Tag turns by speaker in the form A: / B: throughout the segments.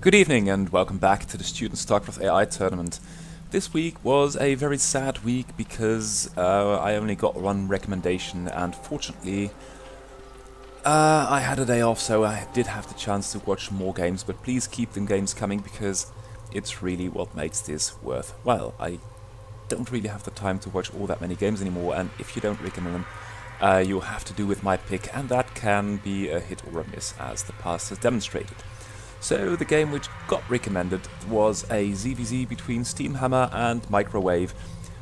A: Good evening and welcome back to the Student StarCraft AI tournament. This week was a very sad week because I only got one recommendation, and fortunately I had a day off, so I did have the chance to watch more games, but please keep the games coming because it's really what makes this worthwhile. I don't really have the time to watch all that many games anymore, and if you don't recommend them, you'll have to do with my pick, and that can be a hit or a miss, as the past has demonstrated. So the game which got recommended was a ZVZ between Steamhammer and Microwave,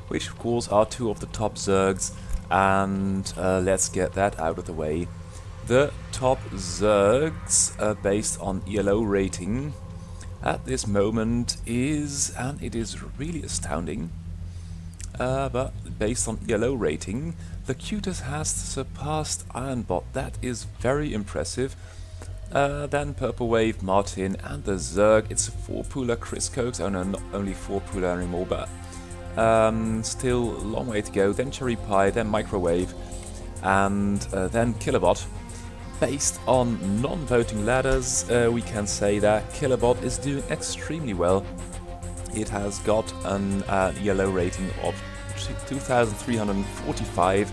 A: which of course are two of the top Zergs, and let's get that out of the way. The top Zergs, based on ELO rating, at this moment is, and it is really astounding, but based on ELO rating, the Cutus has surpassed Ironbot. That is very impressive. Then Purple Wave, Martin, and the Zerg. It's a 4-pooler Chris Cokes. Oh no, not only 4-pooler anymore, but still a long way to go. Then Cherry Pie, then Microwave, and then Killabot. Based on non-voting ladders, we can say that Killabot is doing extremely well. It has got an ELO rating of 2,345.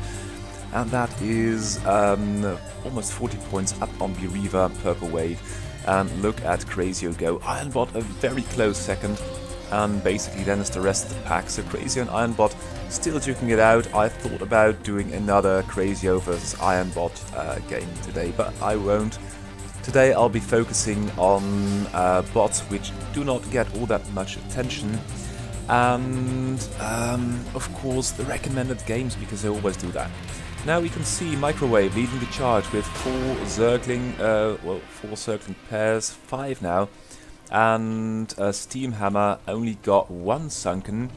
A: and that is almost 40 points up on Bereaver, Purple Wave. And look at Crazio go. Ironbot a very close second, and basically then is the rest of the pack. So Crazio and Ironbot still duking it out. I thought about doing another Crazio versus Ironbot game today, but I won't. Today I'll be focusing on bots which do not get all that much attention, and of course the recommended games, because they always do that. Now we can see Microwave leading the charge with 4 circling pairs, 5 now, and Steamhammer only got 1 sunken,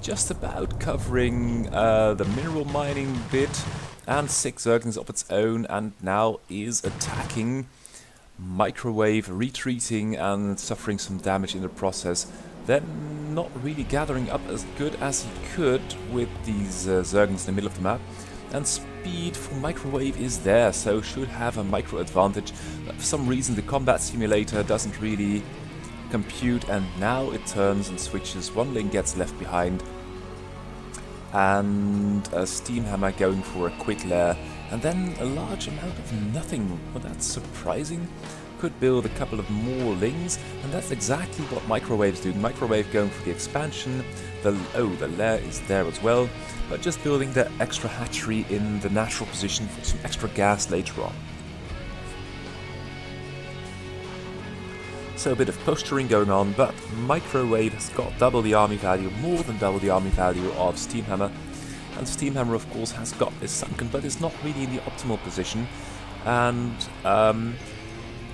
A: just about covering the mineral mining bit, and 6 zerglings of its own, and now is attacking. Microwave retreating and suffering some damage in the process. Then not really gathering up as good as he could with these zerglings in the middle of the map. And speed for Microwave is there, so should have a micro advantage. But for some reason the combat simulator doesn't really compute, and now it turns and switches. 1 link gets left behind, and Steamhammer going for a quick lair, and then a large amount of nothing. Well, that's surprising. Could build a couple of more lings, and that's exactly what Microwave's doing. Microwave going for the expansion. The lair is there as well, but just building the extra hatchery in the natural position for some extra gas later on. So a bit of posturing going on, but Microwave has got double the army value, more than double the army value of Steamhammer. And Steamhammer of course has got this sunken, but is not really in the optimal position, and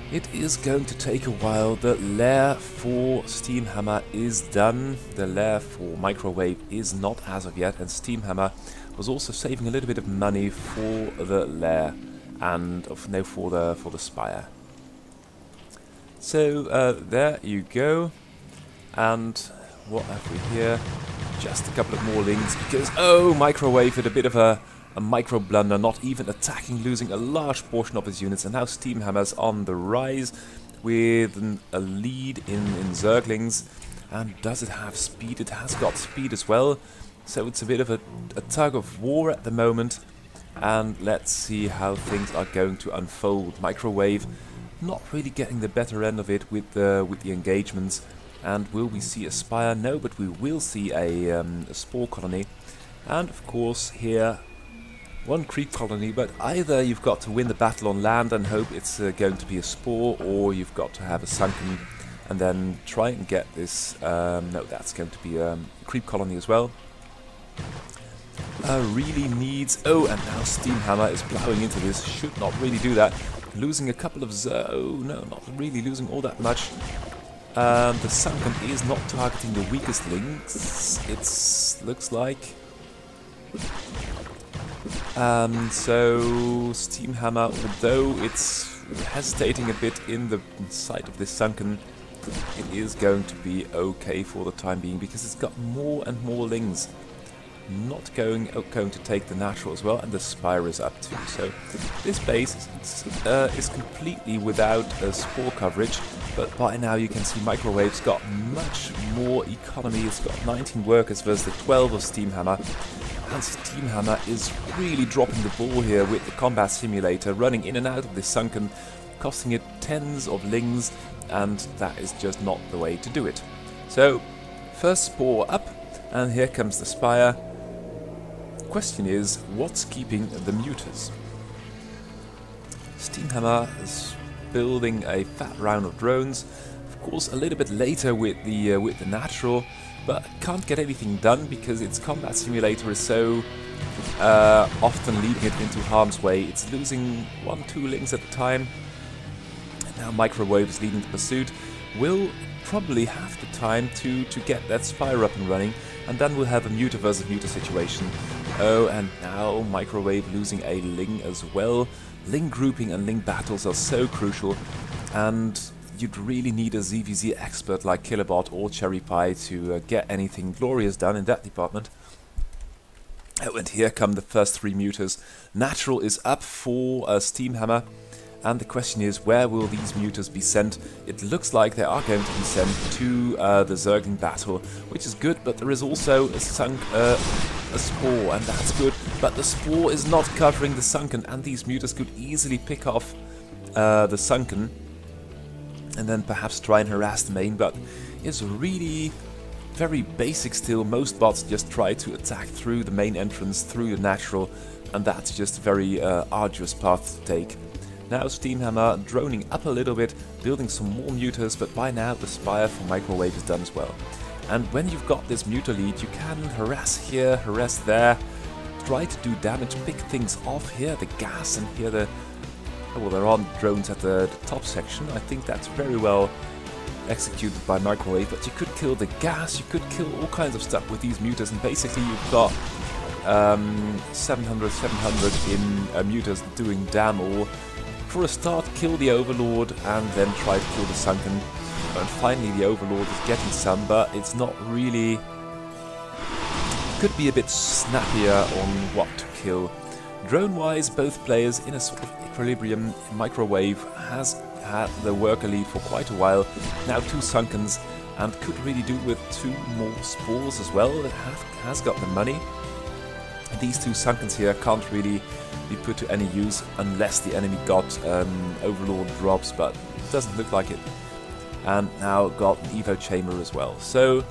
A: it is going to take a while. The lair for Steamhammer is done. The lair for Microwave is not as of yet, and Steamhammer was also saving a little bit of money for the lair and for the spire. So there you go. And what have we here? Just a couple of more lings, because Microwave had a bit of a micro blunder, not even attacking, losing a large portion of his units, and now Steamhammer's on the rise with a lead in zerglings. And does it have speed? It has got speed as well, so it's a bit of a tug of war at the moment, and let's see how things are going to unfold. Microwave not really getting the better end of it with the engagements. And will we see a spire? No, but we will see a spore colony, and of course here 1 creep colony. But either you've got to win the battle on land and hope it's going to be a spore, or you've got to have a sunken and then try and get this. No, that's going to be a creep colony as well. Really needs. And now Steamhammer is plowing into this. Should not really do that. Losing a couple of no, not really losing all that much. The sunken is not targeting the weakest links, it looks like. So Steamhammer, although it's hesitating a bit in the sight of this sunken, it is going to be okay for the time being, because it's got more and more lings. Not going to take the natural as well, and the spire is up too. So this base is completely without spore coverage, But by now you can see Microwave's got much more economy. It's got 19 workers versus the 12 of Steamhammer. And Steamhammer is really dropping the ball here with the combat simulator, running in and out of this sunken, costing it tens of lings, and that is just not the way to do it. So, first spore up, and here comes the Spire. Question is, what's keeping the muters? Steamhammer is building a fat round of drones, of course a little bit later with the natural, but can't get anything done because its combat simulator is so often leading it into harm's way. It's losing 1-2 lings at a time. And now Microwave is leading the pursuit. Will probably have the time to get that Spire up and running, and then we'll have a muter versus muter situation. Oh, and now Microwave losing a ling as well. Ling grouping and ling battles are so crucial, and you'd really need a ZVZ expert like Killerbot or Cherry Pie to get anything glorious done in that department. Oh, and here come the first 3 muters. Natural is up for Steamhammer, and the question is, where will these muters be sent? It looks like they are going to be sent to the Zergling battle, which is good, but there is also a spore, and that's good, but the spore is not covering the sunken, and these muters could easily pick off the sunken and then perhaps try and harass the main, but it's really very basic still. Most bots just try to attack through the main entrance, through the natural, and that's just a very arduous path to take. Now Steamhammer droning up a little bit, building some more muters, but by now the Spire for Microwave is done as well. And when you've got this muter lead, you can harass here, harass there, try to do damage, pick things off. Here the gas, and here the... Oh, well, there aren't drones at the top section. I think that's very well executed by Microwave, but you could kill the gas, you could kill all kinds of stuff with these muters, and basically you've got 700 in muters doing damn all. For a start, kill the Overlord and then try to kill the Sunken. And finally the Overlord is getting some, but it's not really... Could be a bit snappier on what to kill. Drone-wise, both players in a sort of equilibrium. Microwave has had the worker lead for quite a while. Now 2 Sunkens, and could really do with 2 more spores as well. It has got the money. These 2 Sunkens here can't really be put to any use unless the enemy got Overlord drops, but it doesn't look like it. And now got an Evo Chamber as well. So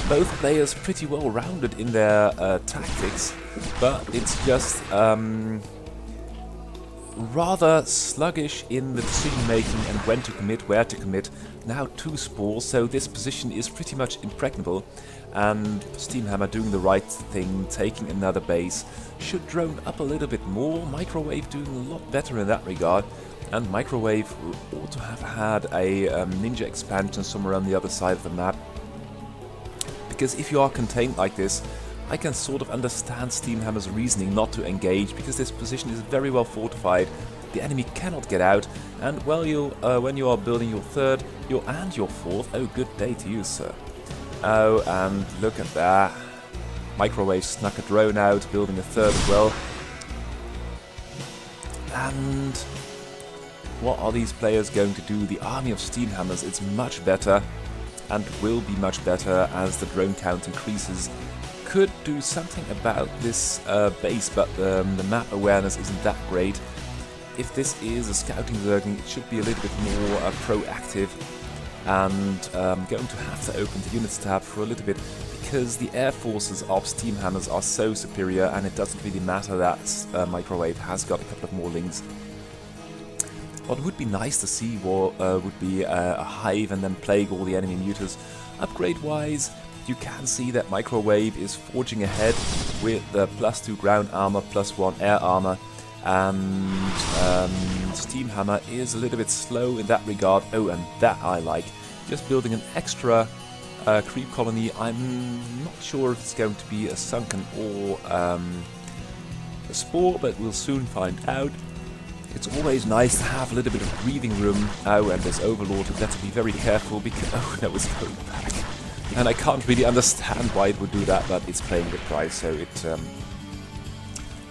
A: both players pretty well rounded in their tactics, but it's just rather sluggish in the decision making and when to commit, where to commit. Now 2 spores, so this position is pretty much impregnable, and Steamhammer doing the right thing, taking another base. Should drone up a little bit more. Microwave doing a lot better in that regard, and Microwave ought to have had a ninja expansion somewhere on the other side of the map, because if you are contained like this, I can sort of understand Steamhammer's reasoning not to engage, because this position is very well fortified. The enemy cannot get out, and well, when you are building your 3rd and your 4th, oh, good day to you, sir. Oh, and look at that. Microwave snuck a drone out, building a 3rd as well. And what are these players going to do? The army of Steamhammers is much better, and will be much better as the drone count increases. Could do something about this base, but the map awareness isn't that great. If this is a scouting Zergling, it should be a little bit more proactive, and going to have to open the units tab for a little bit, because the air forces of Steamhammers are so superior, and it doesn't really matter that Microwave has got a couple of more links. What would be nice to see would be a hive and then plague all the enemy muters. Upgrade-wise, you can see that Microwave is forging ahead with the +2 ground armor, +1 air armor, and Steamhammer is a little bit slow in that regard. Oh, and that I like. Just building an extra creep colony. I'm not sure if it's going to be a Sunken or a Spore, but we'll soon find out. It's always nice to have a little bit of breathing room. Oh, and this Overlord had better be very careful, because... Oh, no, it's going back. And I can't really understand why it would do that, but it's paying the price, so it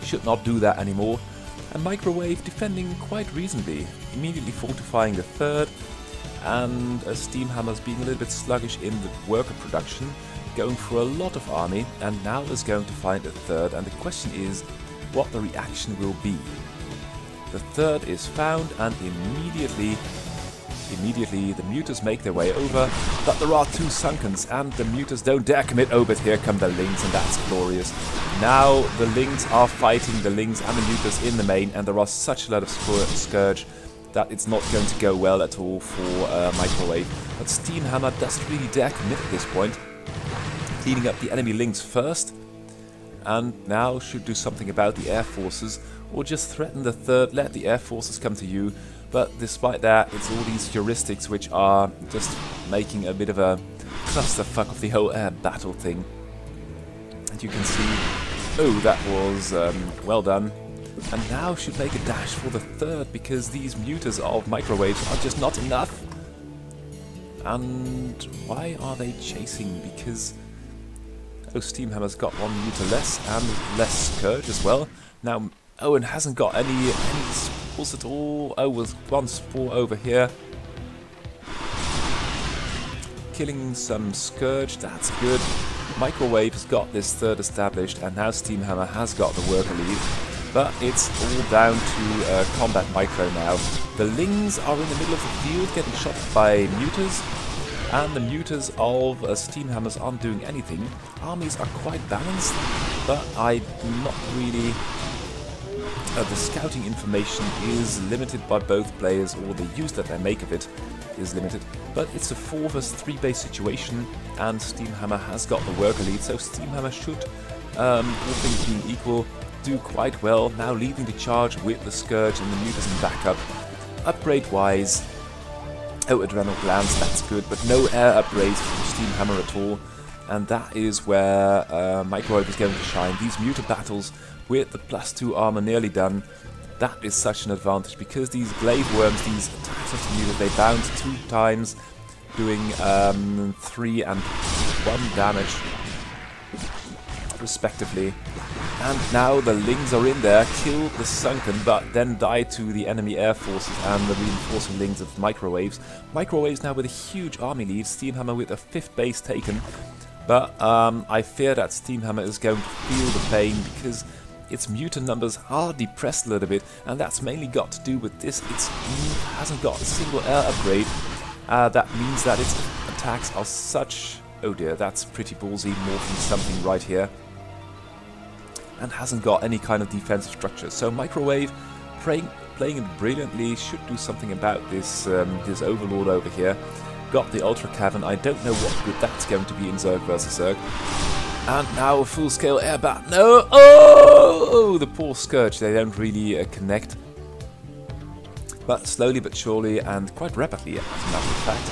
A: should not do that anymore. And Microwave defending quite reasonably, immediately fortifying the 3rd. and Steamhammer's being a little bit sluggish in the worker production, going for a lot of army, and now is going to find a third, and the question is what the reaction will be. The third is found, and immediately the Mutas make their way over, but there are two Sunkens, and the Mutas don't dare commit. Oh, but here come the Lings, and that's glorious. Now the Lings are fighting the Lings and the Mutas in the main, and there are such a lot of Scourge that it's not going to go well at all for Microwave. But Steamhammer doesn't really dare commit at this point, cleaning up the enemy Lings first, and now should do something about the Air Forces, or just threaten the third, let the Air Forces come to you. But despite that, it's all these heuristics which are just making a bit of a clusterfuck of the whole air battle thing. And you can see, oh, that was well done. And now should make a dash for the third, because these Mutas of Microwaves are just not enough. And why are they chasing? Because oh, Steamhammer's got one Muta less and less Scourge as well. Now Owen hasn't got any spores at all. Oh, was one spore over here. Killing some Scourge, that's good. Microwave has got this third established, and now Steamhammer has got the worker lead. But it's all down to combat micro now. The Lings are in the middle of the field getting shot by Mutas, and the Mutas of Steamhammers aren't doing anything. Armies are quite balanced, but I do not really... the scouting information is limited by both players, or the use that they make of it is limited. But it's a 4 vs 3 base situation, and Steamhammer has got the worker lead, so Steamhammer should, all things being equal, do quite well. Now leading the charge with the Scourge and the Mutas in backup. Upgrade-wise, oh, Adrenal Glands, that's good, but no air upgrades from Steamhammer at all. And that is where Microwave is going to shine. These Muta battles with the +2 armor nearly done, that is such an advantage, because these Glaive Worms, these attacks of the Mutas, they bounce 2 times, doing 3 and 1 damage respectively. And now the Lings are in there, kill the Sunken, but then die to the enemy air forces and the reinforcing Lings of Microwaves. Microwaves now with a huge army lead, Steamhammer with a 5th base taken. But I fear that Steamhammer is going to feel the pain, because its mutant numbers are depressed a little bit, and that's mainly got to do with this. It hasn't got a single air upgrade. That means that its attacks are such... oh dear, that's pretty ballsy, morphing something right here. And hasn't got any kind of defensive structure. So Microwave, playing it brilliantly, should do something about this this Overlord over here. Got the Ultra Cavern, I don't know what good that's going to be in Zerg versus Zerg. And now a full-scale air bat. No! Oh! The poor Scourge, they don't really connect. But slowly but surely, and quite rapidly as a matter of fact,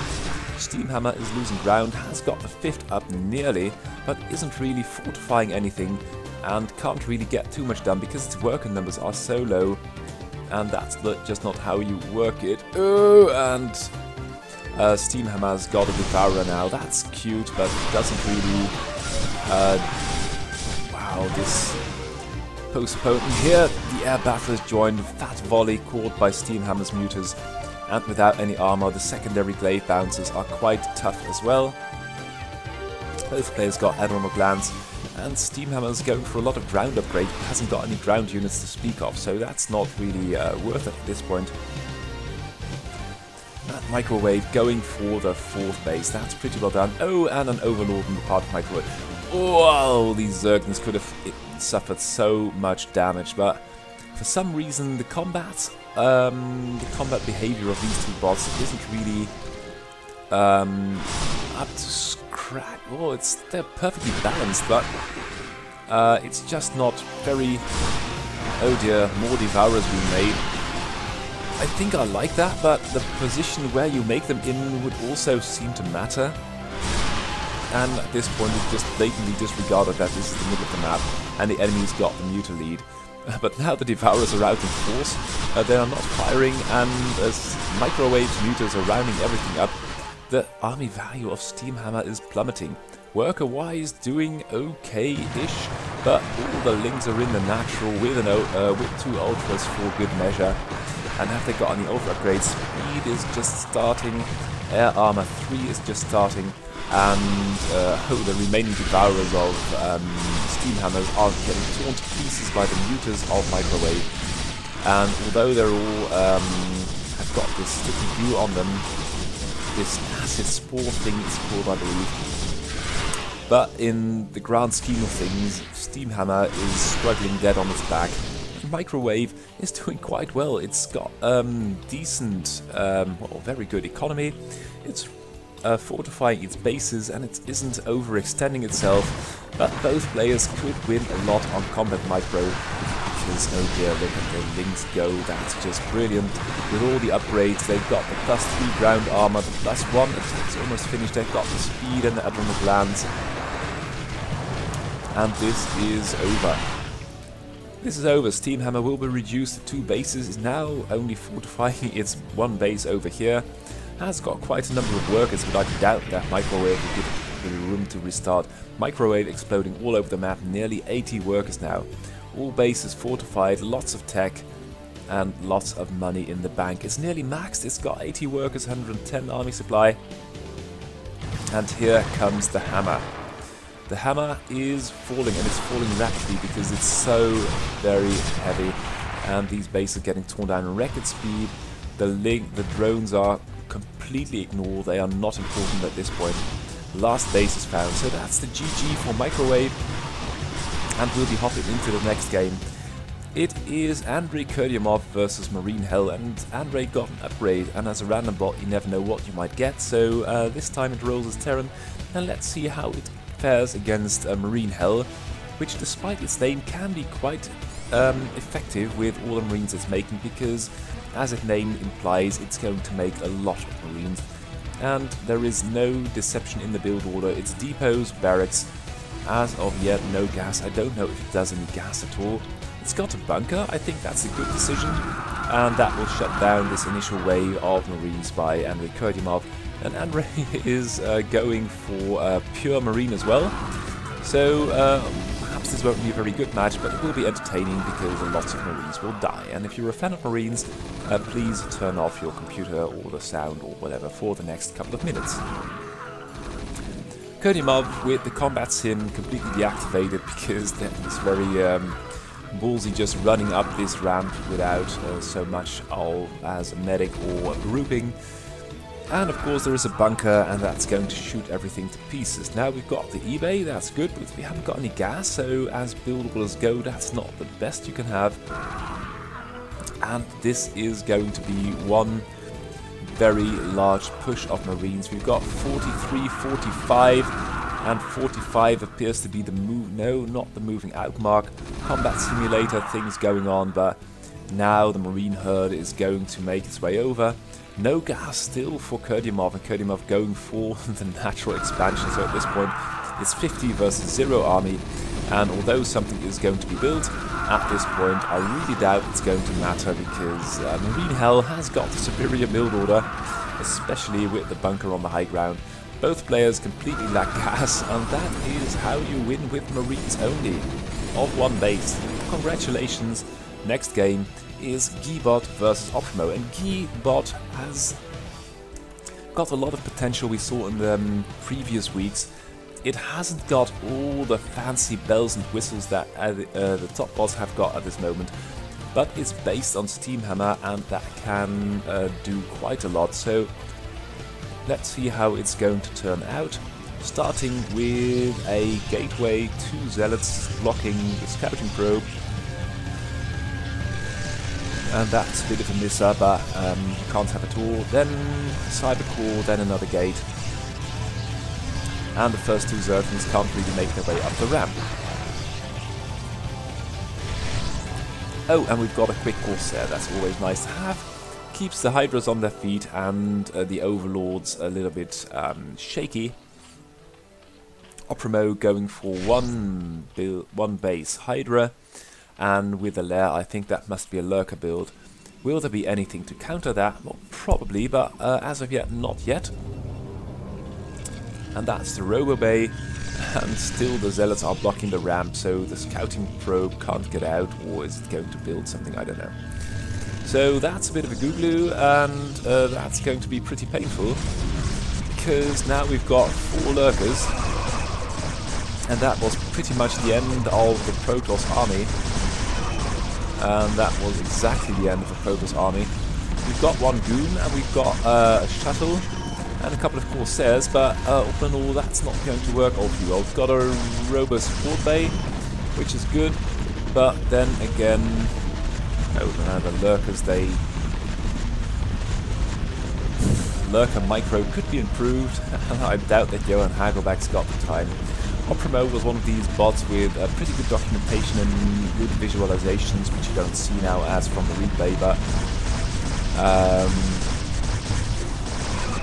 A: Steamhammer is losing ground, has got the 5th up nearly, but isn't really fortifying anything, and can't really get too much done because its worker numbers are so low, and that's just not how you work it. Oh, and Steamhammer's got a Devourer now. That's cute, but it doesn't really... wow, this postponement here. The air battle is joined, fat volley caught by Steamhammer's Mutas, and without any armor, the secondary glaive bouncers are quite tough as well. Both players got Admiral Glands, and Steamhammer's going for a lot of ground upgrade, hasn't got any ground units to speak of, so that's not really worth it at this point. That Microwave going for the 4th base, that's pretty well done. Oh, and an Overlord on the part of Microwave. Whoa, these Zerglings could have suffered so much damage, but for some reason the combat behavior of these 2 bots isn't really up to scratch. Oh, they're perfectly balanced, but it's just not very... oh dear, more Devourers being made. I think I like that, but the position where you make them in would also seem to matter. And at this point it's just blatantly disregarded that this is the middle of the map and the enemy's got the Muta lead. But now the Devourers are out in force, they are not firing, and as Microwave's Mutas are rounding everything up, the army value of Steamhammer is plummeting. Worker-wise, doing okay-ish, but all the Lings are in the natural with 2 Ultras for good measure. And have they got any Ultra upgrades? Speed is just starting. Air Armor 3 is just starting, and the remaining devourers of Steam Hammers are getting torn to pieces by the muters of Microwave. And although they're all have got this sticky glue on them, this acid spore thing it's called, I believe. But in the grand scheme of things, Steam Hammer is struggling dead on its back. Microwave is doing quite well. It's got decent, well, very good economy. It's fortifying its bases and it isn't overextending itself. But both players could win a lot on Combat Micro because, oh dear, look at the Lynx go. That's just brilliant. With all the upgrades, they've got the +3 ground armor, the +1 attack's almost finished. They've got the speed and the adrenal glands. And this is over. This is over. Steam Hammer will be reduced to 2 bases, is now only fortifying its 1 base over here. Has got quite a number of workers, but I doubt that Microwave will give it room to restart. Microwave exploding all over the map, nearly 80 workers now. All bases fortified, lots of tech, and lots of money in the bank. It's nearly maxed, it's got 80 workers, 110 army supply. And here comes the hammer. The hammer is falling, and it's falling rapidly because it's so very heavy, and these bases are getting torn down at record speed. The drones are completely ignored, they are not important at this point. Last base is found, so that's the GG for Microwave, and we'll be hopping into the next game. It is Andrei Kurdyamov versus Marine Hell, and Andrei got an upgrade, and as a random bot you never know what you might get, so this time it rolls as Terran, and let's see how it fares against Marine Hell, which despite its name can be quite effective with all the Marines it's making, because as its name implies it's going to make a lot of Marines, and there is no deception in the build order. It's depots, barracks, as of yet no gas. I don't know if it does any gas at all. It's got a bunker, I think that's a good decision, and that will shut down this initial wave of Marines by Andrei Kurdyamov. And Andrei is going for pure Marine as well, so perhaps this won't be a very good match, but it will be entertaining because lots of Marines will die. And if you're a fan of Marines, please turn off your computer or the sound or whatever for the next couple of minutes. Kurdyamov with the combat sim completely deactivated because that was very ballsy, just running up this ramp without so much as a medic or a grouping. And of course there is a bunker, and that's going to shoot everything to pieces. Now we've got the eBay, that's good, but we haven't got any gas, so as buildables go, that's not the best you can have. And this is going to be one very large push of Marines. We've got 43, 45, and 45 appears to be the move, no, not the moving out mark. Combat simulator things going on, but now the Marine herd is going to make its way over. No gas still for Kurdyamov, and Kurdyamov going for the natural expansion, so at this point it's 50 versus 0 army, and although something is going to be built, at this point I really doubt it's going to matter, because Marine Hell has got the superior build order, especially with the bunker on the high ground. Both players completely lack gas, and that is how you win with Marines only, of 1 base. Congratulations. Next game is Guybot versus Optimo, and Guybot has got a lot of potential we saw in the previous weeks. It hasn't got all the fancy bells and whistles that the top bots have got at this moment, but it's based on Steam Hammer, and that can do quite a lot, so let's see how it's going to turn out. Starting with a gateway, 2 zealots blocking the scouting probe. And that's a bit of a misser, but you can't have it all. Then cyber core, then another gate. And the first 2 Zerglings can't really make their way up the ramp. Oh, and we've got a quick Corsair, that's always nice to have. Keeps the Hydras on their feet and the Overlords a little bit shaky. Oprimo going for one base Hydra. And with a lair, I think that must be a lurker build. Will there be anything to counter that? Well, probably, but as of yet, not yet. And that's the Robo Bay, and still the Zealots are blocking the ramp, so the scouting probe can't get out, or is it going to build something? I don't know. So that's a bit of a googloo, and that's going to be pretty painful. because now we've got 4 lurkers, and that was pretty much the end of the Protoss army. And that was exactly the end of the Protoss army. We've got 1 goon, and we've got a shuttle, and a couple of Corsairs, but all in all, that's not going to work all too well. We've got a robo support bay, which is good, but then again, oh, the lurkers, lurker micro could be improved, and I doubt that Johan Hagelback's got the time. Oprimo was one of these bots with pretty good documentation and good visualizations, which you don't see now as from the replay, but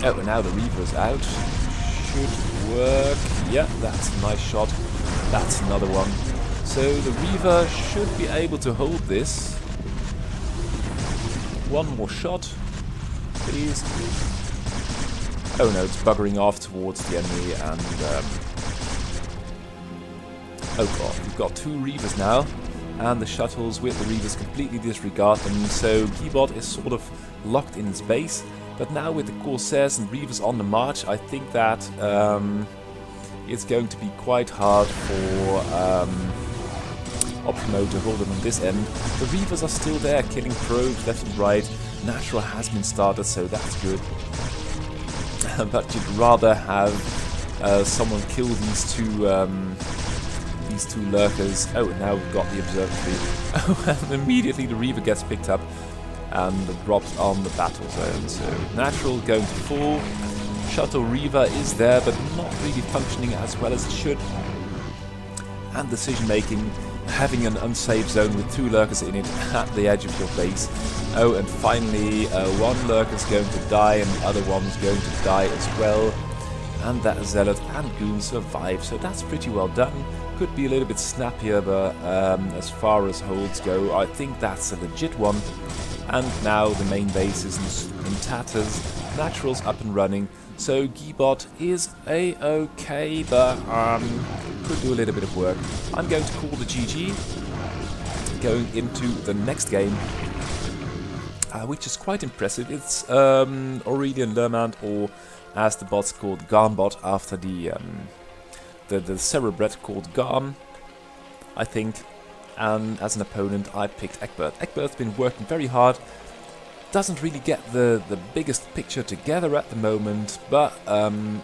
A: oh, and now the Reaver's out. Should work. Yeah, that's a nice shot. That's another one. So the Reaver should be able to hold this. One more shot, please. Oh no, it's buggering off towards the enemy, and oh god, we've got 2 Reavers now, and the shuttles with the Reavers completely disregard them, so Keybot is sort of locked in its base. But now with the Corsairs and Reavers on the march, I think that it's going to be quite hard for Oprimo to hold them on this end. The Reavers are still there, killing probes left and right. Natural has been started, so that's good. But you'd rather have someone kill these two lurkers. Oh, and now we've got the observatory. Oh, and immediately the Reaver gets picked up and drops on the battle zone. So Natural going to fall. Shuttle Reaver is there, but not really functioning as well as it should. And decision making, having an unsafe zone with 2 lurkers in it at the edge of your base. Oh, and finally 1 lurker's going to die, and the other one's going to die as well. And that Zealot and Goon survive, so that's pretty well done. Could be a little bit snappier, but as far as holds go, I think that's a legit one. And now the main base is in tatters. Natural's up and running, so Keybot is a-okay, but could do a little bit of work. I'm going to call the GG, going into the next game, which is quite impressive. It's Aurelian Lermand, or as the bot's called, Garmbot, after the Cerebret called Garm, I think. And as an opponent, I picked Egbert. Egbert's been working very hard. Doesn't really get the biggest picture together at the moment, but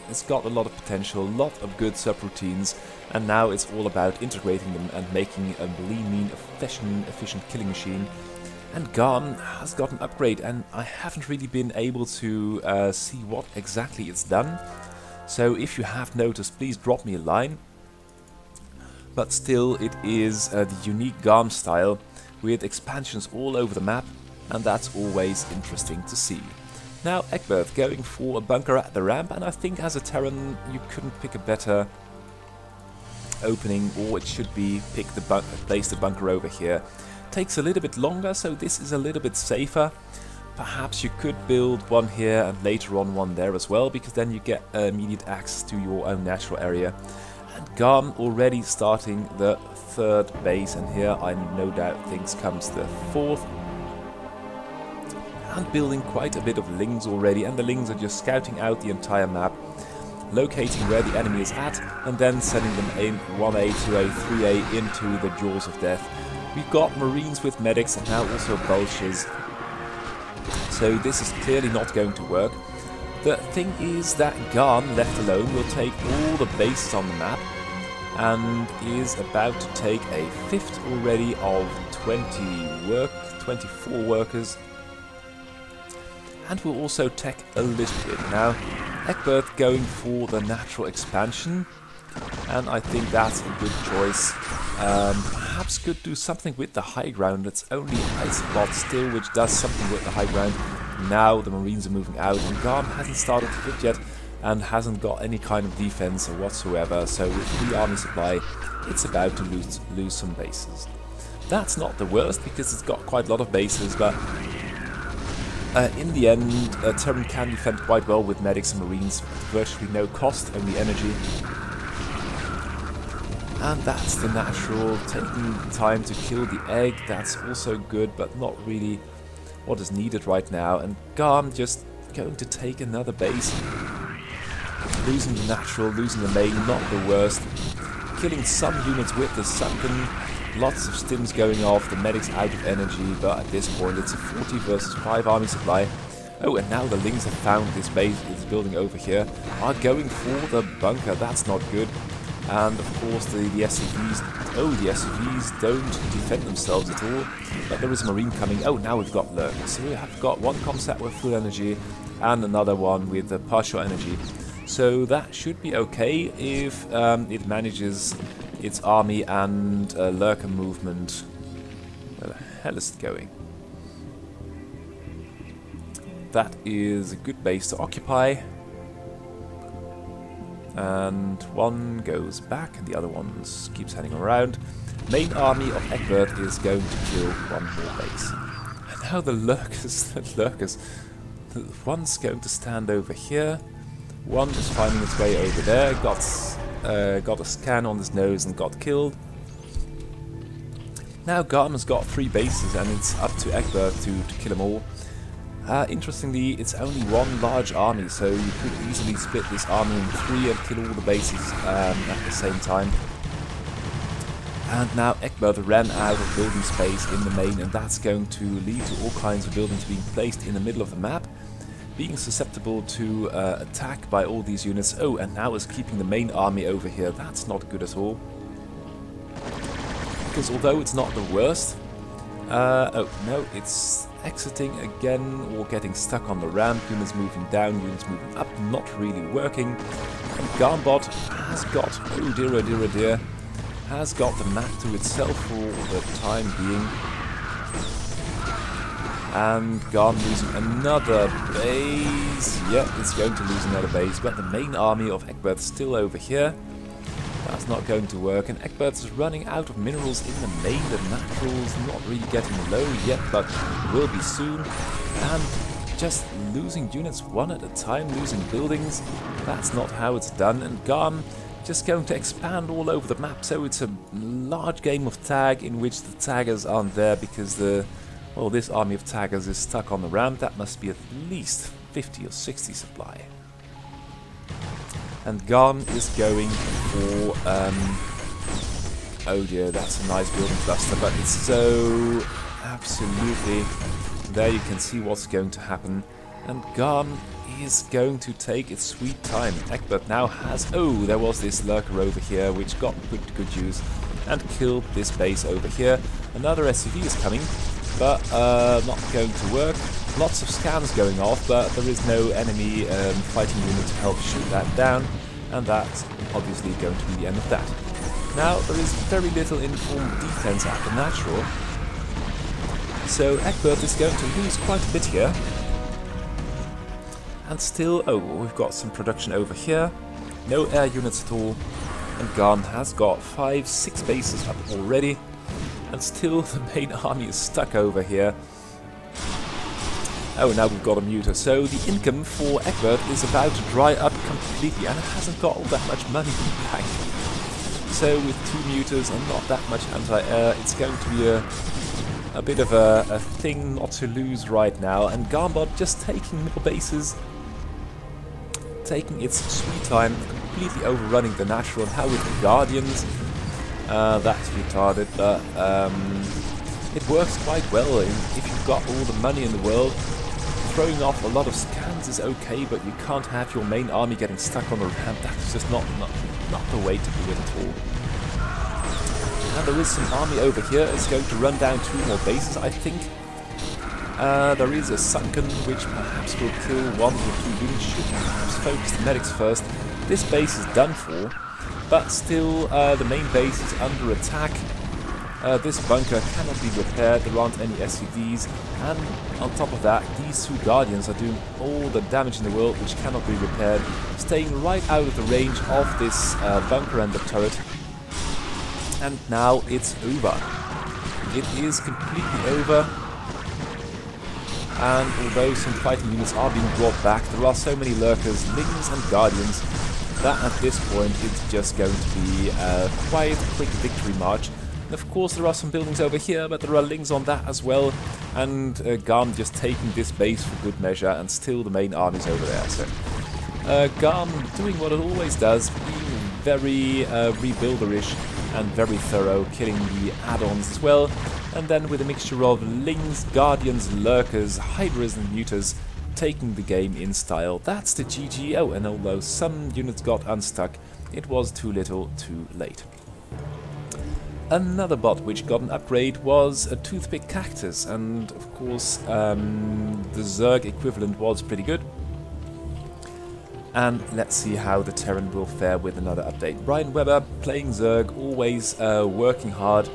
A: it's got a lot of potential, a lot of good subroutines, and now it's all about integrating them and making a lean, mean, efficient killing machine. And Garm has got an upgrade, and I haven't really been able to see what exactly it's done. So if you have noticed, please drop me a line. But still, it is the unique Garm style with expansions all over the map, and that's always interesting to see. Now Egbert going for a bunker at the ramp, and I think as a Terran you couldn't pick a better opening, or it should be place the bunker over here. Takes a little bit longer, so this is a little bit safer. Perhaps you could build one here and later on one there as well, because then you get immediate access to your own natural area. And Garm already starting the 3rd base, and here I no doubt things comes the 4th. And building quite a bit of Lings already, and the Lings are just scouting out the entire map, locating where the enemy is at, and then sending them in 1A, 2A, 3A into the jaws of death. We've got Marines with medics and now also Vultures, so this is clearly not going to work. The thing is that Garm, left alone, will take all the bases on the map and is about to take a 5th already of 24 workers, and will also take a little bit. Now Egbert going for the natural expansion, and I think that's a good choice. Perhaps could do something with the high ground. It's only Ice Bot still which does something with the high ground. Now the Marines are moving out, and Garm hasn't started to fit yet and hasn't got any kind of defense or whatsoever, so with 3 army supply it's about to lose some bases. That's not the worst, because it's got quite a lot of bases, but in the end Terran can defend quite well with medics and Marines, virtually no cost, only energy. And that's the Natural taking time to kill the egg. That's also good, but not really what is needed right now. And Garm just going to take another base. Losing the natural, losing the main, not the worst. Killing some units with the sunken. Lots of stims going off, the medic's out of energy, but at this point it's a 40 versus 5 army supply. Oh, and now the Lings have found this base, this building over here, are going for the bunker. That's not good. And of course the SCVs, the SCVs don't defend themselves at all, but there is a Marine coming. Oh, now we've got lurkers. So we have got one comsat with full energy and another one with partial energy. So that should be okay if it manages its army and lurker movement. Where the hell is it going? That is a good base to occupy. And one goes back and the other one keeps heading around. Main army of Egbert is going to kill one more base. And now the lurkers, one's going to stand over here. One is finding its way over there, got a scan on his nose and got killed. Now Garm has got 3 bases and it's up to Egbert to kill them all. Interestingly, it's only one large army, so you could easily split this army in 3 and kill all the bases at the same time. And now Egbert ran out of building space in the main, and that's going to lead to all kinds of buildings being placed in the middle of the map, being susceptible to attack by all these units. Oh, and now is keeping the main army over here. That's not good at all. Because although it's not the worst, oh no, it's exiting again or getting stuck on the ramp. Units moving down, units moving up, not really working. And Garmbot has got, oh dear, oh dear, oh dear, has got the map to itself for the time being. And Garm losing another base. Yep, it's going to lose another base, but the main army of Egbert's still over here. That's not going to work, and Egbert's is running out of minerals in the main. The naturals not really getting low yet, but will be soon. And just losing units one at a time, losing buildings. That's not how it's done. And Garm just going to expand all over the map, so it's a large game of tag in which the taggers aren't there because this army of taggers is stuck on the ramp. That must be at least 50 or 60 supply. And Garm is going for, oh dear, that's a nice building cluster, but it's so absolutely, there you can see what's going to happen. And Garm is going to take its sweet time. Egbert now has, oh, there was this lurker over here which got good use and killed this base over here. Another SCV is coming, but not going to work. Lots of scans going off, but there is no enemy fighting unit to help shoot that down, and that's obviously going to be the end of that. Now, there is very little informed defense at the natural, so Egbert is going to lose quite a bit here. And still, oh, we've got some production over here, no air units at all, and Garm has got 5-6 bases up already, and still the main army is stuck over here. Oh, now we've got a muter, so the income for Egbert is about to dry up completely, and it hasn't got all that much money in the bank. So with 2 muters and not that much anti-air, it's going to be a bit of a thing not to lose right now. And Garmbot just taking more bases, taking its sweet time, completely overrunning the natural. And how with the Guardians, that's retarded, but it works quite well. If you've got all the money in the world, throwing off a lot of scans is okay, but you can't have your main army getting stuck on the ramp. That's just not the way to do it at all. And there is some army over here. It's going to run down 2 more bases, I think. There is a sunken, which perhaps will kill 1 or 2 units. Should perhaps focus the medics first. This base is done for, but still the main base is under attack. This bunker cannot be repaired, there aren't any SCVs, and on top of that, these 2 Guardians are doing all the damage in the world which cannot be repaired, staying right out of the range of this bunker and the turret. And now it's over. It is completely over. And although some fighting units are being brought back, there are so many lurkers, Lings and Guardians, that at this point it's just going to be a quiet, quick victory march. And of course there are some buildings over here, but there are Lings on that as well, and Garm just taking this base for good measure, and still the main army's over there. So Garn doing what it always does, being very rebuilderish and very thorough, killing the add-ons as well. And then with a mixture of Lings, Guardians, Lurkers, Hydras and Neuters, taking the game in style. That's the GG. Oh, and although some units got unstuck, it was too little, too late. Another bot which got an upgrade was a Toothpick Cactus, and of course the Zerg equivalent was pretty good. And let's see how the Terran will fare with another update. Brian Weber playing Zerg, always working hard.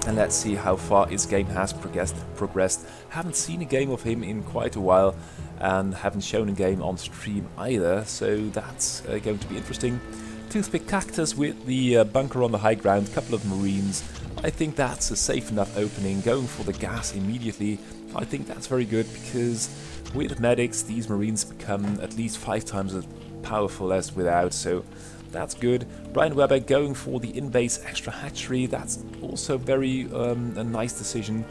A: And let's see how far his game has progressed. Haven't seen a game of him in quite a while, and haven't shown a game on stream either, so that's going to be interesting. Toothpick Cactus with the bunker on the high ground, couple of Marines. I think that's a safe enough opening. Going for the gas immediately, I think that's very good, because with medics these Marines become at least 5 times as powerful as without, so that's good. Brian Weber going for the in-base extra hatchery, that's also very a nice decision,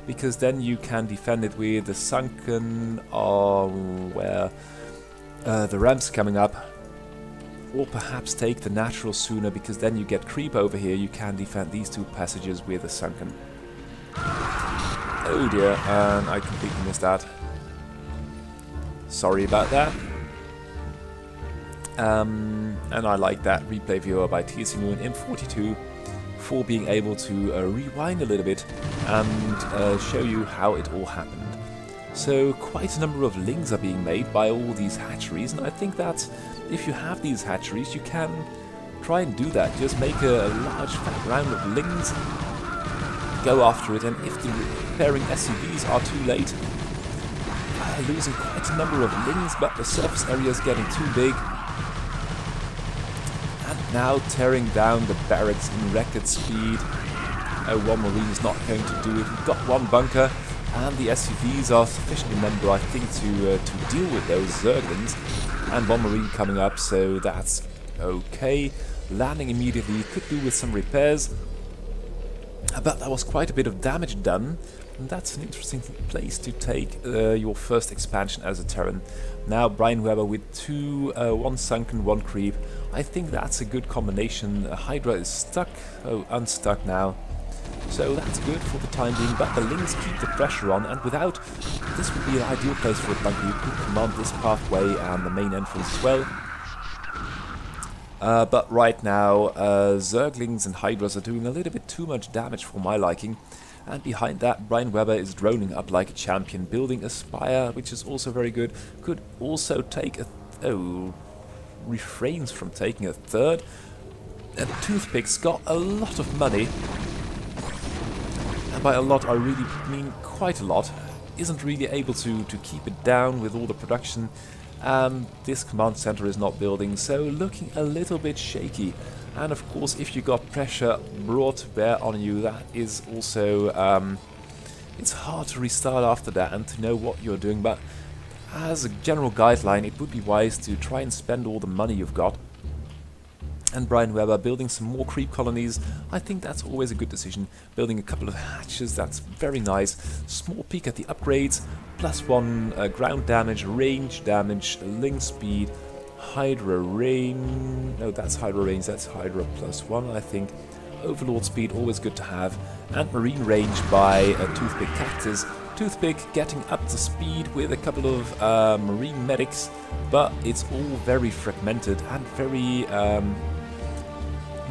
A: because then you can defend it with the sunken, where the ramps coming up, or perhaps take the natural sooner, because then you get creep over here. You can defend these 2 passages with a sunken. Oh dear, and I completely missed that. Sorry about that. And I like that replay viewer by TC Moon in 42 for being able to rewind a little bit and show you how it all happened. So quite a number of Lings are being made by all these hatcheries, and I think that if you have these hatcheries you can try and do that. Just make a large fat round of Lings, go after it, and if the repairing SCVs are too late, losing quite a number of Lings, but the surface area is getting too big. And now tearing down the barracks in record speed. Oh, 1 Marine is not going to do it. We've got 1 bunker, and the SCVs are sufficiently number, I think, to deal with those Zerglings. And 1 Marine coming up, so that's okay. Landing immediately, could do with some repairs. But that was quite a bit of damage done. And that's an interesting place to take your first expansion as a Terran. Now Brian Weber with 2, 1 sunken, 1 creep. I think that's a good combination. Hydra is stuck, unstuck now. So that's good for the time being, but the Lings keep the pressure on, and without, this would be an ideal place for a bunker. You could command this pathway and the main entrance as well. But right now, Zerglings and Hydras are doing a little bit too much damage for my liking. And behind that, Brian Weber is droning up like a champion, building a spire, which is also very good. Could also take a... refrains from taking a 3rd. And Toothpick's got a lot of money. And by a lot, I really mean quite a lot. Isn't really able to keep it down with all the production. And this command center is not building, so looking a little bit shaky. And of course, if you got pressure brought to bear on you, that is also... it's hard to restart after that and to know what you're doing, but as a general guideline, it would be wise to try and spend all the money you've got. And Brian Weber building some more creep colonies, I think that's always a good decision. Building a couple of hatches, that's very nice. Small peek at the upgrades, +1 ground damage, range damage, link speed, Hydra range... no, that's Hydra range, that's Hydra +1, I think. Overlord speed, always good to have. And marine range by a Toothpick Cactus. Toothpick getting up to speed with a couple of marine medics, but it's all very fragmented and very...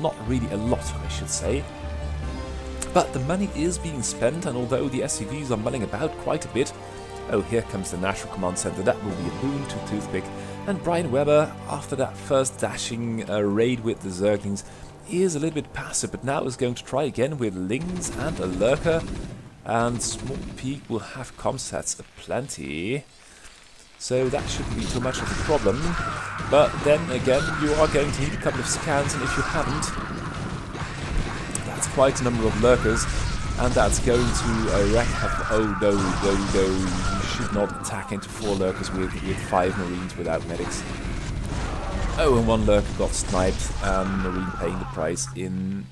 A: not really a lot, I should say. But the money is being spent, and although the SCVs are mulling about quite a bit... oh, here comes the National Command Center, that will be a boon to Toothpick. And Brian Weber, after that first dashing raid with the Zerglings, is a little bit passive, but now is going to try again with Lings and a Lurker. And Small Peak will have comsats aplenty. So that shouldn't be too much of a problem. But then again, you are going to need a couple of scans, and if you haven't, that's quite a number of Lurkers. And that's going to wreck... oh no, no, no, you should not attack into 4 Lurkers with 5 Marines without medics. Oh, and 1 Lurker got sniped, and Marine paying the price in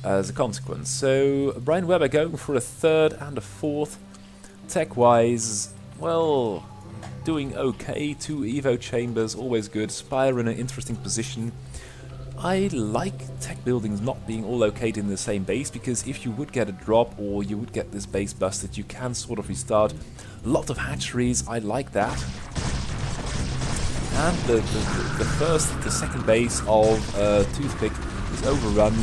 A: as a consequence. So Brian Weber going for a 3rd and a 4th. Tech-wise, well, doing okay. 2 Evo chambers, always good. Spire in an interesting position. I like tech buildings not being all located in the same base, because if you would get a drop or you would get this base busted, you can sort of restart. A lot of hatcheries, I like that. And the second base of Toothpick is overrun.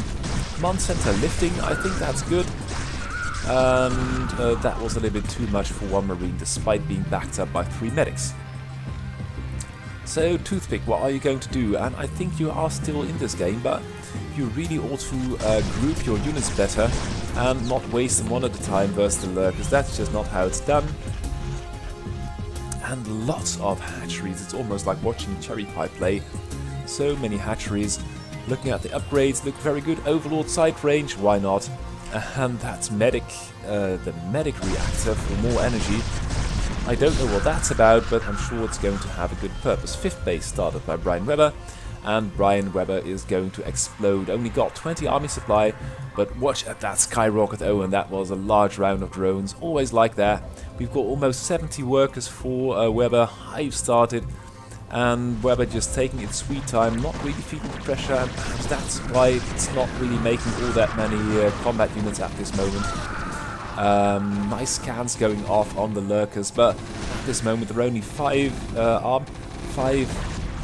A: Command center lifting, I think that's good. And that was a little bit too much for 1 Marine, despite being backed up by 3 medics. So, Toothpick, what are you going to do? And I think you are still in this game, but you really ought to group your units better and not waste them one at a time versus the lurkers. That's just not how it's done. And lots of hatcheries. It's almost like watching Cherry Pie play. So many hatcheries. Looking at the upgrades, look very good. Overlord sight range, why not? And that's medic, the medic reactor for more energy. I don't know what that's about, but I'm sure it's going to have a good purpose. 5th base started by Brian Weber, and Brian Weber is going to explode. Only got 20 army supply, but watch at that skyrocket. Oh, and that was a large round of drones. Always like that. We've got almost 70 workers for Weber. Hive started, and Weber just taking its sweet time, not really feeling the pressure, and perhaps that's why it's not really making all that many combat units at this moment. Nice scans going off on the lurkers, but at this moment there are only 5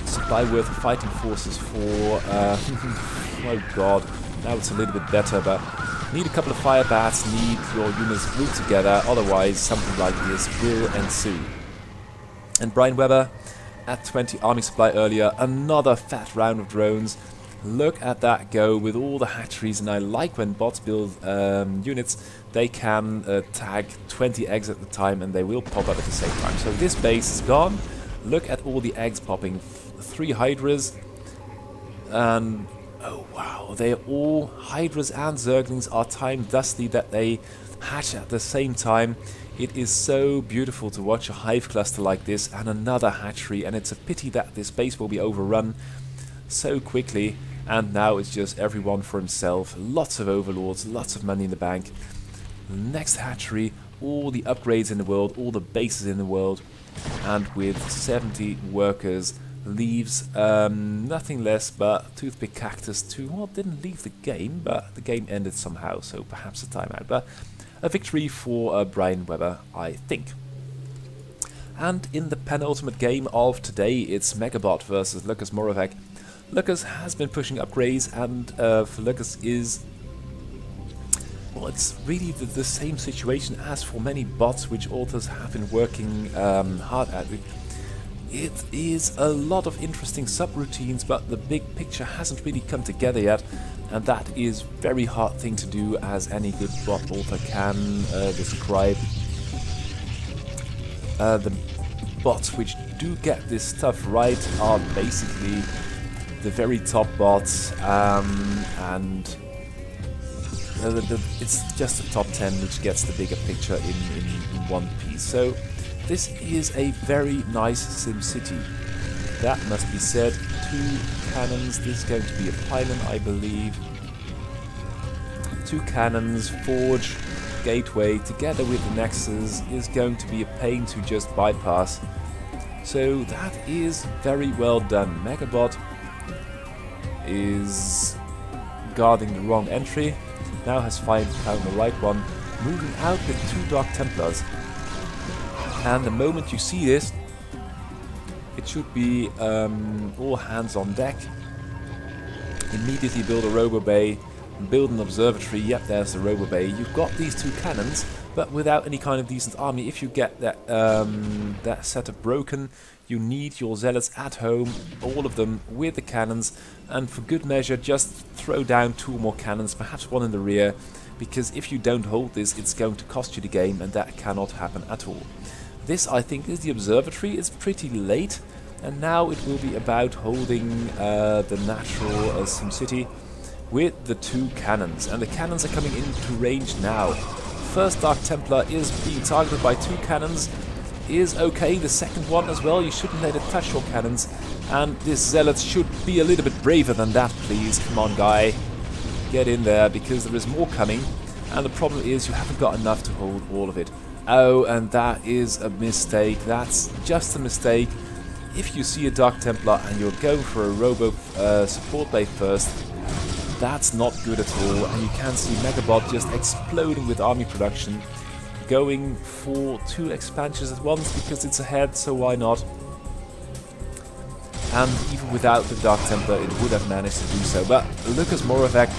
A: supply worth of fighting forces for... oh god, now it's a little bit better, but need a couple of fire bats, need your units grouped together, otherwise something like this will ensue. And Brian Weber at 20 army supply earlier, another fat round of drones. Look at that go with all the hatcheries, and I like when bots build units, they can tag 20 eggs at the time and they will pop up at the same time. So this base is gone. Look at all the eggs popping. 3 hydras, and oh wow, they're all hydras and zerglings are timed thusly that they hatch at the same time. It is so beautiful to watch a hive cluster like this, and another hatchery, and it's a pity that this base will be overrun so quickly. And now it's just everyone for himself. Lots of overlords, lots of money in the bank. The next hatchery, all the upgrades in the world, all the bases in the world, and with 70 workers, leaves nothing less but Toothpick Cactus to, well, didn't leave the game, but the game ended somehow, so perhaps a timeout. But a victory for Brian Weber, I think. And in the penultimate game of today, it's Megabot versus Lucas Moravec. Lucas has been pushing upgrades, and for Lucas is... well, it's really the same situation as for many bots which authors have been working hard at. It is a lot of interesting subroutines, but the big picture hasn't really come together yet, and that is very hard thing to do, as any good bot author can describe. The bots which do get this stuff right are basically the very top bots, and it's just the top 10 which gets the bigger picture in one piece. So this is a very nice sim city, that must be said. 2 cannons, this is going to be a pylon, I believe. 2 cannons, forge, gateway, together with the nexus, is going to be a pain to just bypass. So that is very well done. Megabot is guarding the wrong entry, now has found the right one, moving out with 2 Dark Templars. And the moment you see this, it should be all hands on deck. Immediately build a robo bay, build an observatory. Yep, there's the robo bay. You've got these 2 cannons, but without any kind of decent army. If you get that that setup broken, you need your zealots at home, all of them with the cannons, and for good measure just throw down 2 more cannons, perhaps 1 in the rear, because if you don't hold this, it's going to cost you the game, and that cannot happen at all. This, I think, is the observatory. It's pretty late, and now it will be about holding the natural SimCity with the 2 cannons, and the cannons are coming into range now. First Dark Templar is being targeted by 2 cannons, is okay. The second one as well, you shouldn't let it touch your cannons, and this Zealot should be a little bit braver than that, please. Come on, guy, get in there, because there is more coming, and the problem is you haven't got enough to hold all of it. Oh, and that is a mistake. That's just a mistake. If you see a Dark Templar and you're going for a Robo support bay first, that's not good at all. And you can see Megabot just exploding with army production, going for 2 expansions at once because it's ahead, so why not? And even without the Dark Templar, it would have managed to do so. But Lucas Moravec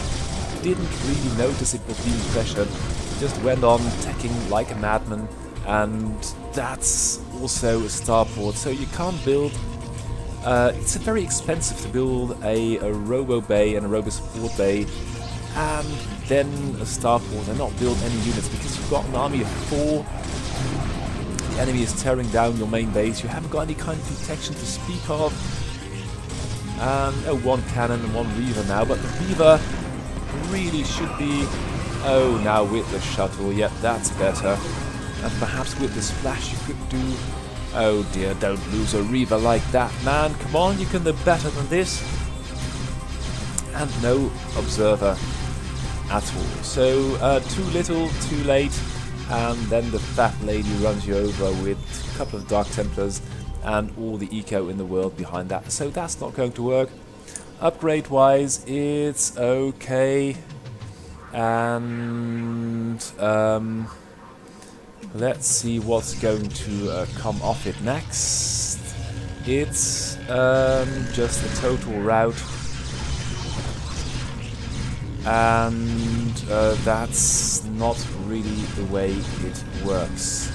A: didn't really notice it was being pressured. Just went on attacking like a madman, and that's also a starport. So you can't build. It's very expensive to build a Robo Bay and a Robo Support Bay, and then a starport, and not build any units because you've got an army of 4. The enemy is tearing down your main base. You haven't got any kind of protection to speak of. Oh, 1 cannon and 1 Reaver now, but the Reaver really should be. Oh, now with the shuttle, yep, that's better. And perhaps with the splash you could do. Oh dear, don't lose a Reaver like that, man. Come on, you can do better than this. And no observer at all. So, too little, too late. And then the fat lady runs you over with a couple of Dark Templars and all the eco in the world behind that. So that's not going to work. Upgrade wise, it's okay. And let's see what's going to come off it next. It's just a total rout. And that's not really the way it works.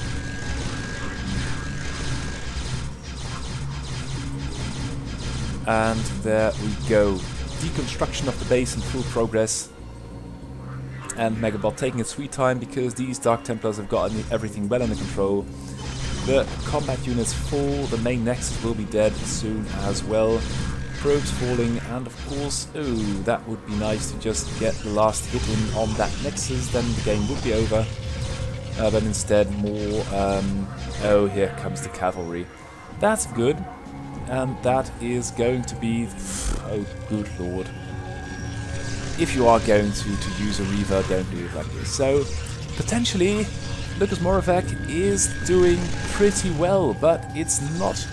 A: And there we go. Deconstruction of the base in full progress. And Megabot taking its sweet time because these Dark Templars have got everything well under control. The combat units fall, the main Nexus will be dead soon as well. Probes falling, and of course, oh, that would be nice to just get the last hit in on that Nexus, then the game would be over. But instead more, oh, here comes the cavalry. That's good, and that is going to be, oh good lord. If you are going to use a Reaver, don't do it like this. So, potentially, Lucas Moravec is doing pretty well, but it's not.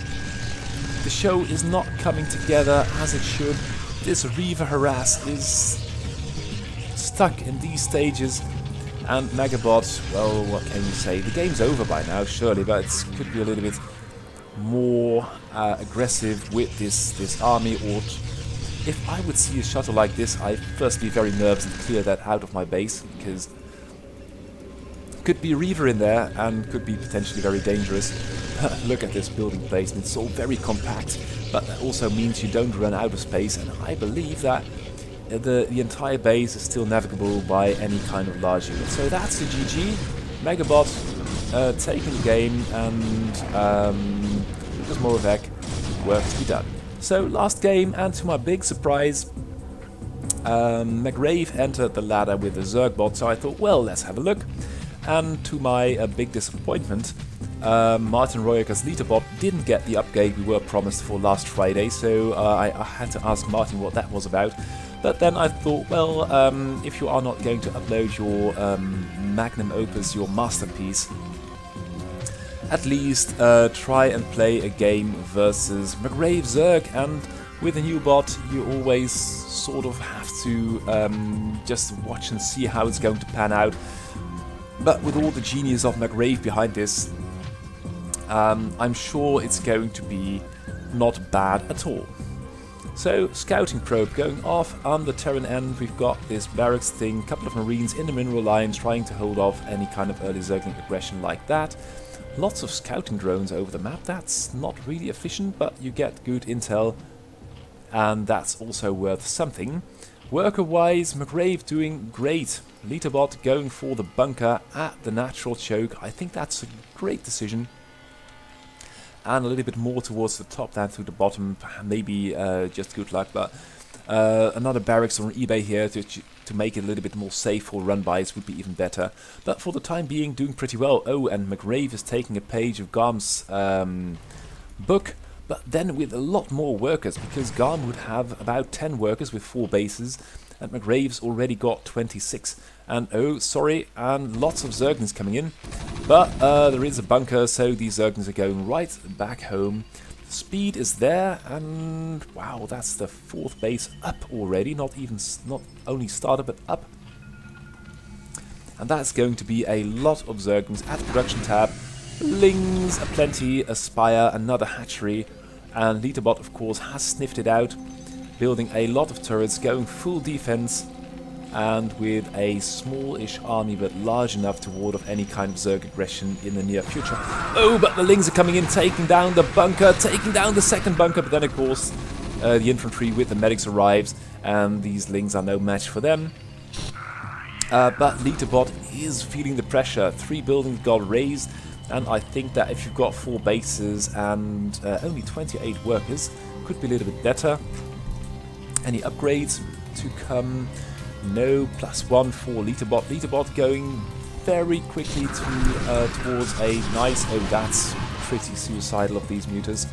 A: The show is not coming together as it should. This Reaver harass is stuck in these stages, and Megabot, well, what can you say? The game's over by now, surely, but it could be a little bit more aggressive with this army. Or if I would see a shuttle like this, I'd first be very nervous and clear that out of my base, because could be a Reaver in there and could be potentially very dangerous. Look at this building placement, it's all very compact, but that also means you don't run out of space, and I believe that the entire base is still navigable by any kind of large unit. So that's the GG. Megabot taking the game, and Lucas Moravec, work to be done. So last game, and to my big surprise, McRave entered the ladder with the Zergbot, so I thought, well, let's have a look. And to my big disappointment, Martin Royaker's Leaderbot didn't get the upgrade we were promised for last Friday, so I had to ask Martin what that was about. But then I thought, well, if you are not going to upload your magnum opus, your masterpiece, at least try and play a game versus McRave Zerg. And with a new bot, you always sort of have to just watch and see how it's going to pan out. But with all the genius of McRave behind this, I'm sure it's going to be not bad at all. So, scouting probe going off on the Terran end. We've got this barracks thing, couple of marines in the mineral line trying to hold off any kind of early Zergling aggression like that. Lots of scouting drones over the map. That's not really efficient, but you get good intel, and that's also worth something. Worker-wise, McRave doing great. Leaderbot going for the bunker at the natural choke. I think that's a great decision. And a little bit more towards the top than to the bottom. Maybe just good luck, but another barracks on eBay here to make it a little bit more safe for run-bys would be even better. But for the time being, doing pretty well. Oh, and McRave is taking a page of Garm's book, but then with a lot more workers, because Garm would have about 10 workers with 4 bases, and McRave's already got 26. And oh, sorry, and lots of Zerglings coming in. But there is a bunker, so these Zerglings are going right back home. Speed is there, and wow, that's the 4th base up already. Not only started, but up. And that's going to be a lot of Zerglings at the production tab. Lings aplenty, a spire, another hatchery, and Litterbot, of course, has sniffed it out, building a lot of turrets, going full defense, and with a smallish army, but large enough to ward off any kind of Zerg aggression in the near future. Oh, but the Lings are coming in, taking down the bunker, taking down the 2nd bunker, but then, of course, the infantry with the medics arrives, and these Lings are no match for them. But Litterbot is feeling the pressure. 3 buildings got raised, and I think that if you've got 4 bases and only 28 workers, could be a little bit better. Any upgrades to come? No, +1 for Litterbot. Litterbot going very quickly towards a nice... Oh, that's pretty suicidal of these muters.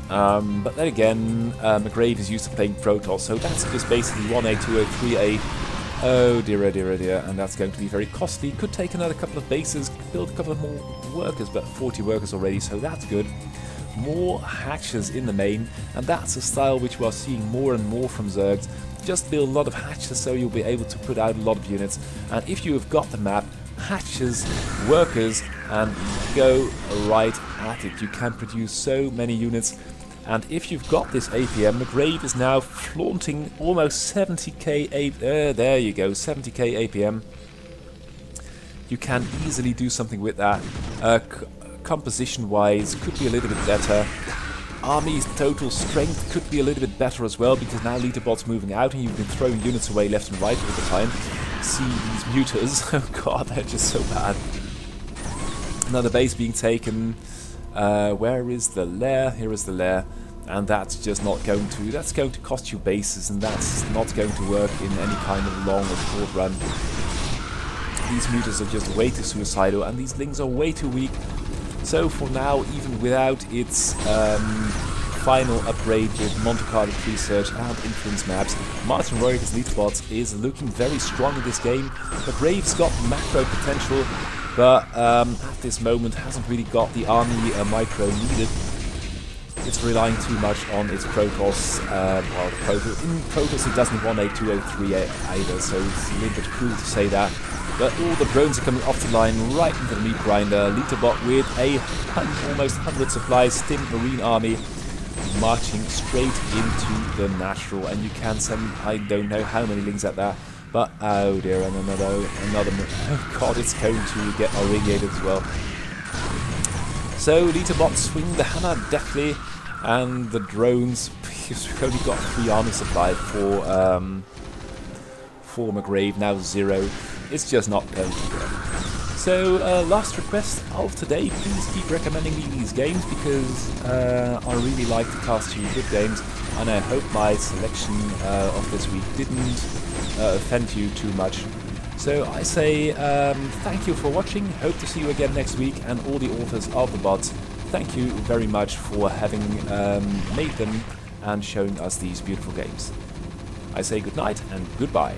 A: But then again, McGrave is used to playing Protoss, so that's just basically 1A, 2A, 3A. Oh dear, oh dear, oh dear, and that's going to be very costly. Could take another couple of bases, build a couple of more workers, but 40 workers already, so that's good. More hatches in the main, and that's a style which we are seeing more and more from Zergs. Just build a lot of hatches so you'll be able to put out a lot of units, and if you have got the map, hatches, workers, and go right at it. You can produce so many units, and if you've got this APM, McGrave is now flaunting almost 70k there you go, 70k APM. You can easily do something with that. Composition-wise, could be a little bit better. Army's total strength could be a little bit better as well, because now Litterbot's moving out and you've been throwing units away left and right all the time. See these muters, oh god, they're just so bad. Another base being taken. Where is the lair? Here is the lair. And that's just not going to... That's going to cost you bases, and that's not going to work in any kind of long or short run. These muters are just way too suicidal, and these Lings are way too weak. So for now, even without its final upgrade with Monte Carlo Research and Influence Maps, Martin Royer's Litterbot is looking very strong in this game. McGrave's got macro potential, but at this moment hasn't really got the army micro needed. It's relying too much on its Protoss. In Protoss it doesn't want a 203 either, so it's a little bit cruel to say that. But all the drones are coming off the line right into the meat grinder. Litterbot with a almost 100 supply Stim Marine army marching straight into the natural, and you can send I don't know how many Lings at that. But oh dear, and another oh god, it's going to get irradiated as well. So Litterbot swing the hammer deftly, and the drones, because we've only got 3 army supply for McGrave, now 0. It's just not going to work. So last request of today, please keep recommending me these games, because I really like to cast you good games, and I hope my selection of this week didn't offend you too much. So I say thank you for watching, hope to see you again next week, and all the authors of the bots, thank you very much for having made them and showing us these beautiful games. I say good night and goodbye.